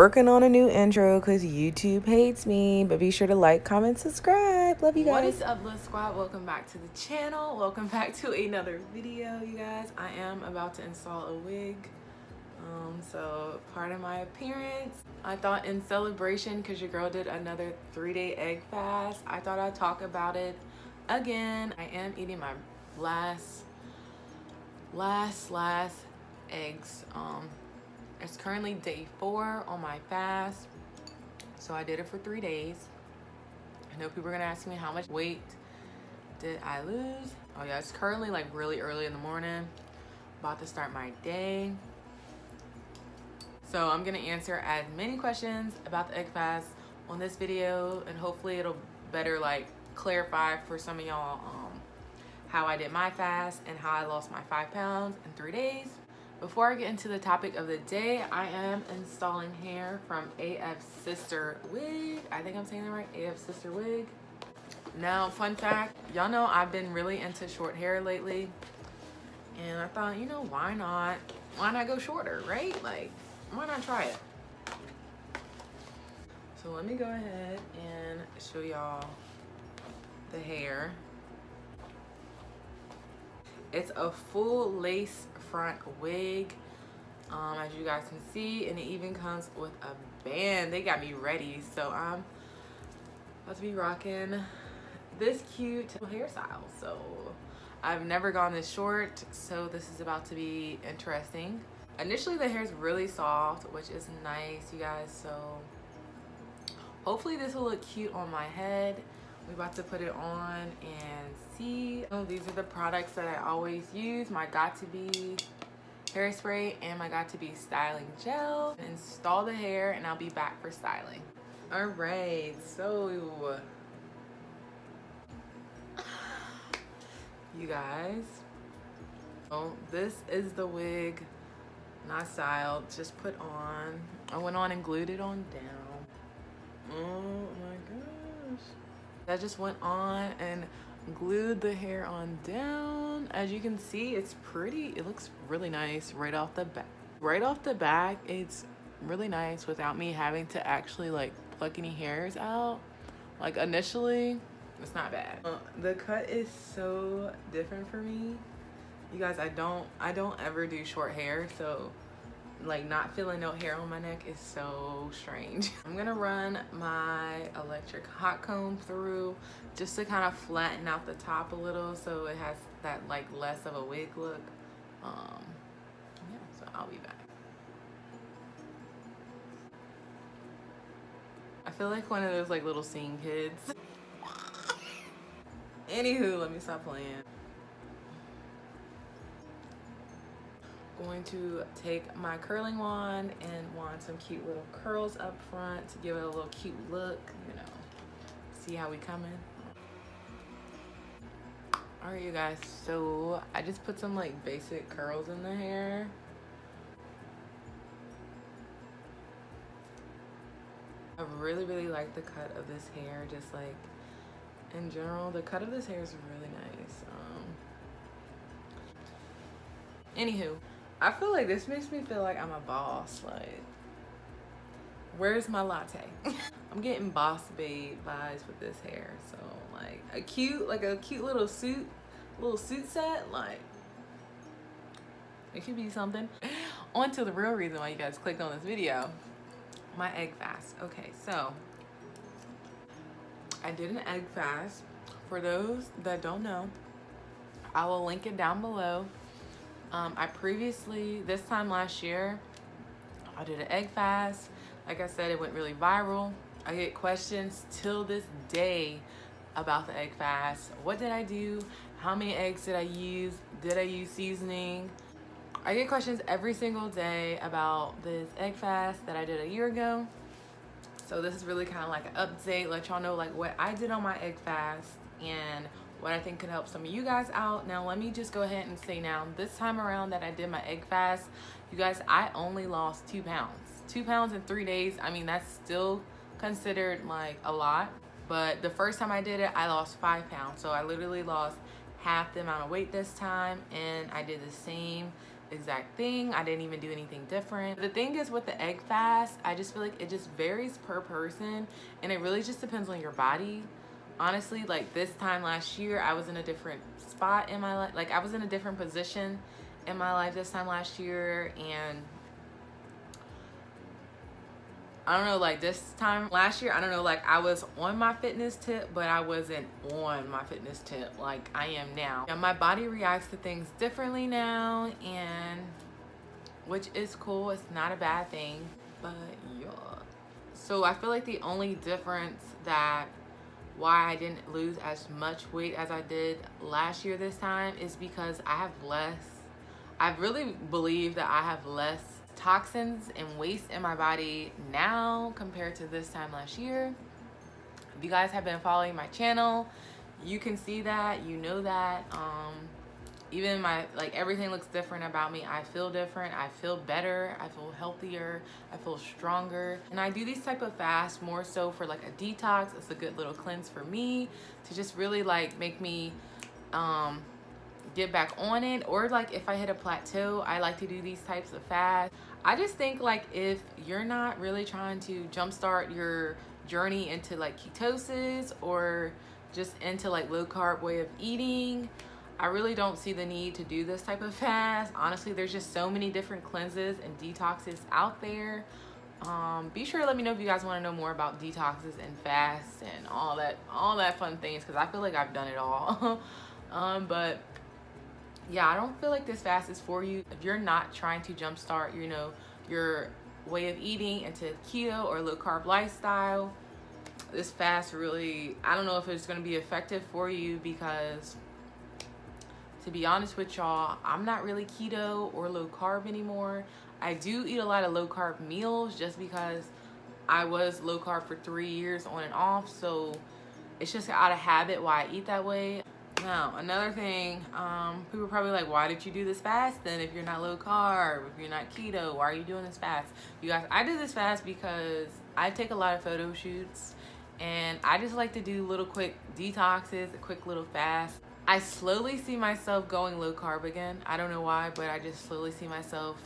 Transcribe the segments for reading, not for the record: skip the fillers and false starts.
working on a new intro because YouTube hates me. But be sure to like, comment, subscribe. Love you guys. What is up, Love Squad? Welcome back to the channel. Welcome back to another video, you guys. I am about to install a wig. So part of my appearance, I thought in celebration, because your girl did another 3-day egg fast, I thought I'd talk about it again. I am eating my last eggs. It's currently day 4 on my fast, so I did it for 3 days. I know people are gonna ask me how much weight did I lose. Oh yeah, it's currently like really early in the morning, about to start my day. So I'm gonna answer as many questions about the egg fast on this video, and hopefully it'll better like clarify for some of y'all how I did my fast and how I lost my 5 pounds in 3 days. Before I get into the topic of the day, I am installing hair from Afsisterwig. I think I'm saying that right, Afsisterwig. Now, fun fact, y'all know I've been really into short hair lately, and I thought, you know, why not go shorter, right? Like, why not try it? So let me go ahead and show y'all the hair. It's a full lace front wig, as you guys can see, and it even comes with a band. They got me ready, so I'm about to be rocking this cute hairstyle. So I've never gone this short, so this is about to be interesting. Initially the hair is really soft, which is nice, you guys, so hopefully this will look cute on my head. We're about to put it on and see. Oh, these are the products that I always use. My Got2b hairspray and my Got2b styling gel. Install the hair and I'll be back for styling. All right, so you guys, oh, this is the wig, not styled, just put on. I went on and glued it on down. Oh my gosh. I just went on and glued the hair on down. As you can see, it's pretty. It looks really nice right off the back. Right off the back, it's really nice without me having to actually like pluck any hairs out. Like initially, it's not bad. The cut is so different for me. You guys, I don't ever do short hair, so like not feeling no hair on my neck is so strange. I'm gonna run my electric hot comb through just to kind of flatten out the top a little so it has that like less of a wig look. Yeah, so I'll be back. I feel like one of those like little scene kids. Anywho, let me stop playing. Going to take my curling wand and wand some cute little curls up front to give it a little cute look, you know. See how we coming? All right, you guys, so I just put some like basic curls in the hair. I really like the cut of this hair, just like in general, the cut of this hair is really nice. Anywho, I feel like this makes me feel like I'm a boss. Like, where's my latte? I'm getting boss babe vibes with this hair. So like a cute little suit set. Like, it could be something. On to the real reason why you guys clicked on this video. My egg fast. Okay, so I did an egg fast. For those that don't know, I will link it down below. I previously, this time last year, I did an egg fast. Like I said, it went really viral. I get questions till this day about the egg fast. What did I do? How many eggs did I use? Did I use seasoning? I get questions every single day about this egg fast that I did a year ago. So this is really kind of like an update, let y'all know like what I did on my egg fast and what I think could help some of you guys out. Now let me just go ahead and say now, this time around that I did my egg fast, you guys, I only lost 2 pounds. 2 pounds in 3 days. I mean, that's still considered like a lot, but the first time I did it, I lost 5 pounds. So I literally lost half the amount of weight this time, and I did the same exact thing. I didn't even do anything different. The thing is with the egg fast, I just feel like it just varies per person, and it really just depends on your body. Honestly, like this time last year, I was in a different spot in my life. Like I was in a different position in my life this time last year, and I don't know, like this time last year, I don't know, like I was on my fitness tip, but I wasn't on my fitness tip like I am now. And my body reacts to things differently now, and which is cool. It's not a bad thing, but yeah. So I feel like the only difference that why I didn't lose as much weight as I did last year this time is because I have less, I really believe that I have less toxins and waste in my body now compared to this time last year. If you guys have been following my channel, you can see that, you know that. Even my, like everything looks different about me. I feel different, I feel better, I feel healthier, I feel stronger. And I do these type of fasts more so for like a detox. It's a good little cleanse for me to just really like make me get back on it. Or like if I hit a plateau, I like to do these types of fasts. I just think like if you're not really trying to jumpstart your journey into like ketosis or just into like low carb way of eating, I really don't see the need to do this type of fast. Honestly, there's just so many different cleanses and detoxes out there. Be sure to let me know if you guys want to know more about detoxes and fasts and all that fun things, because I feel like I've done it all. But yeah, I don't feel like this fast is for you if you're not trying to jumpstart, you know, your way of eating into keto or low carb lifestyle. This fast really, I don't know if it's going to be effective for you, because to be honest with y'all, I'm not really keto or low carb anymore. I do eat a lot of low carb meals just because I was low carb for 3 years on and off. So it's just out of habit why I eat that way. Now, another thing, people are probably like, why did you do this fast then if you're not low carb, if you're not keto, why are you doing this fast? You guys, I did this fast because I take a lot of photo shoots and I just like to do little quick detoxes, a quick little fast. I slowly see myself going low carb again. I don't know why, but I just slowly see myself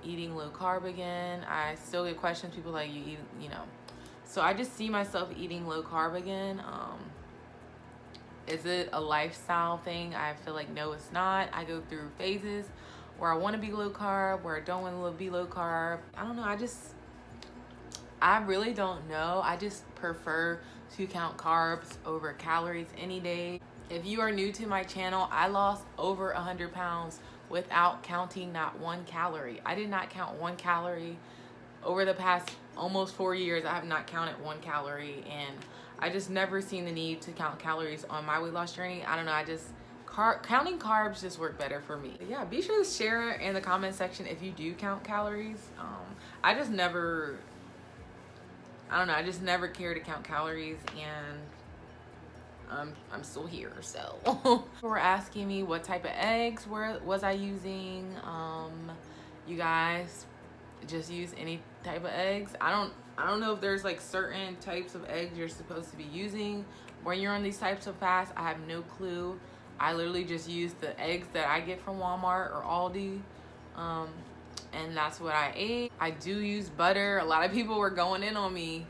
eating low carb again. I still get questions, people like, you eat, you know. So I just see myself eating low carb again. Is it a lifestyle thing? I feel like no, it's not. I go through phases where I want to be low carb, where I don't want to be low carb. I don't know. I really don't know. I just prefer to count carbs over calories any day. If you are new to my channel, I lost over 100 pounds without counting not 1 calorie. I did not count 1 calorie. Over the past almost 4 years, I have not counted 1 calorie, and I just never seen the need to count calories on my weight loss journey. I don't know, I just, counting carbs just work better for me. But yeah, be sure to share in the comment section if you do count calories. I just never, I don't know, I just never care to count calories, and I'm still here. So were asking me what type of eggs was I using. You guys just use any type of eggs. I don't know if there's like certain types of eggs you're supposed to be using when you're on these types of fasts. I have no clue. I literally just use the eggs that I get from Walmart or Aldi, and that's what I ate. I do use butter. A lot of people were going in on me.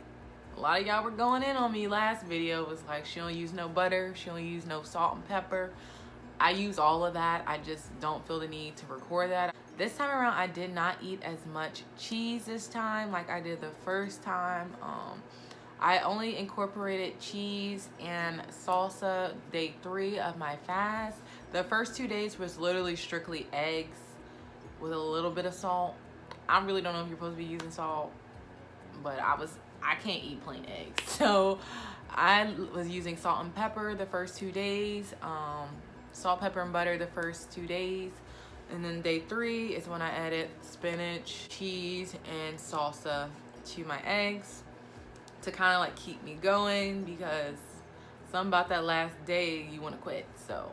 A lot of y'all were going in on me last video. It was like, she don't use no butter, she don't use no salt and pepper. I use all of that. I just don't feel the need to record that. This time around, I did not eat as much cheese this time like I did the first time. I only incorporated cheese and salsa day 3 of my fast. The first 2 days was literally strictly eggs with a little bit of salt. I really don't know if you're supposed to be using salt, but I can't eat plain eggs. So I was using salt and pepper the first 2 days, salt, pepper, and butter the first 2 days. And then day 3 is when I added spinach, cheese, and salsa to my eggs to kind of like keep me going, because something about that last day you want to quit. So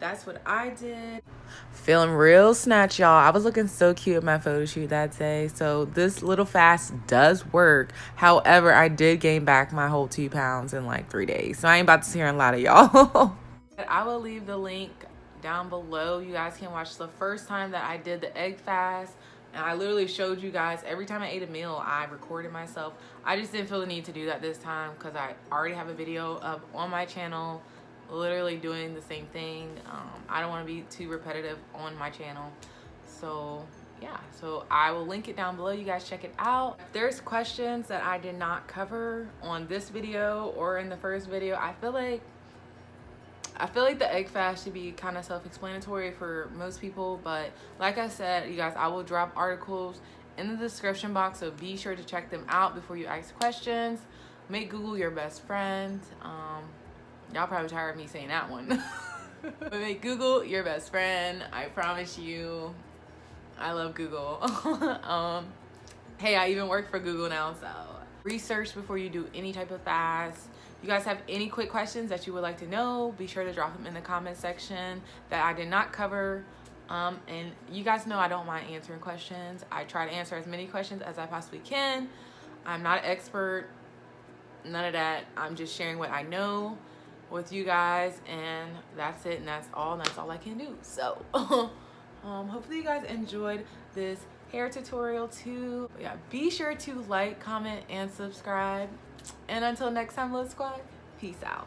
that's what I did. Feeling real snatch, y'all. I was looking so cute at my photo shoot that day. So this little fast does work. However, I did gain back my whole 2 pounds in like 3 days. So I ain't about to hear a lot of y'all. I will leave the link down below. You guys can watch the first time that I did the egg fast. And I literally showed you guys every time I ate a meal, I recorded myself. I just didn't feel the need to do that this time because I already have a video up on my channel literally doing the same thing. I don't want to be too repetitive on my channel. So yeah, so I will link it down below. You guys check it out. If there's questions that I did not cover on this video or in the first video, I feel like the egg fast should be kind of self-explanatory for most people, but like I said, you guys, I will drop articles in the description box, so be sure to check them out before you ask questions. Make Google your best friend. Y'all probably tired of me saying that one. But make Google your best friend. I promise you, I love Google. Hey, I even work for Google now, so research before you do any type of fast. You guys have any quick questions that you would like to know, be sure to drop them in the comment section that I did not cover. And you guys know I don't mind answering questions. I try to answer as many questions as I possibly can. I'm not an expert, none of that. I'm just sharing what I know with you guys, and that's it, and that's all I can do. So hopefully you guys enjoyed this hair tutorial too. But yeah, be sure to like, comment, and subscribe. And until next time, Little Squad, peace out.